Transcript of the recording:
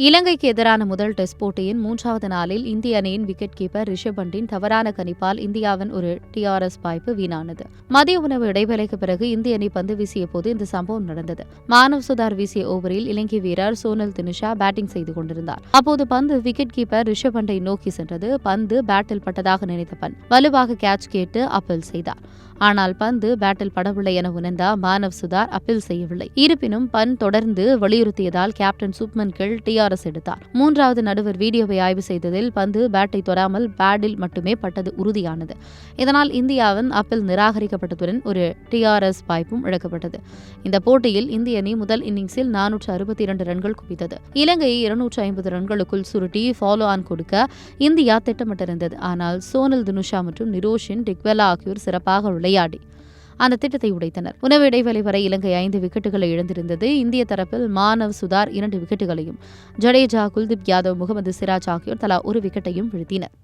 இலங்கைக்கு எதிரான முதல் டெஸ்ட் போட்டியின் 3வது நாளில் இந்திய அணியின் விக்கெட் கீப்பர் ரிஷப் பண்டின் தவறான கணிப்பால் இந்தியாவின் ஒரு டிஆர்எஸ் வாய்ப்பு வீணானது. மதிய உணவு இடைவேளைக்கு பிறகு இந்திய அணி பந்து வீசிய போது இந்த சம்பவம் நடந்தது. மானவ் சுதார் வீசிய ஓவரில் இலங்கை வீரர் சோனல் தினுஷா பேட்டிங் செய்து கொண்டிருந்தார். அப்போது பந்து விக்கெட் கீப்பர் ரிஷப் பண்டை நோக்கி சென்றது. பந்து பேட்டில் பட்டதாக நினைத்த பன் வலுவாக கேட்ச் கேட்டு அப்பீல் செய்தார். ஆனால் பந்து பேட்டில் படவில்லை என உணர்ந்த மானவ் சுதார் அப்பீல் செய்யவில்லை. இருப்பினும் பன் தொடர்ந்து வலியுறுத்தியதால் கேப்டன் சுப்மன் கில் டிஆர்எஸ் எடுத்தார். 3வது நடுவர் வீடியோவை ஆய்வு செய்ததில் பந்து பேட்டை தொடாமல் பேடில் மட்டுமே பட்டது உறுதியானது. இதனால் இந்தியாவின் அப்பீல் நிராகரிக்கப்பட்டதுடன் ஒரு டிஆர்எஸ் வாய்ப்பும் இழக்கப்பட்டது. இந்த போட்டியில் இந்திய அணி முதல் இன்னிங்ஸில் 462 ரன்கள் குவித்தது. இலங்கையை 250 ரன்களுக்குள் சுருட்டி ஃபாலோ ஆன் கொடுக்க இந்தியா திட்டமிட்டிருந்தது. ஆனால் சோனல் தினுஷா மற்றும் நிரோஷின் டிக்வெலா ஆகியோர் சிறப்பாக விளையாடி அந்த திட்டத்தை உடைத்தனர். உணவு இடைவெளி வரை இலங்கை 5 விக்கெட்டுகளை இழந்திருந்தது. இந்திய தரப்பில் மானவ் சுதார் 2 விக்கெட்டுகளையும், ஜடேஜா, குல்தீப் யாதவ், முகமது சிராஜ் ஆகியோர் தலா ஒரு விக்கெட்டையும் வீழ்த்தினர்.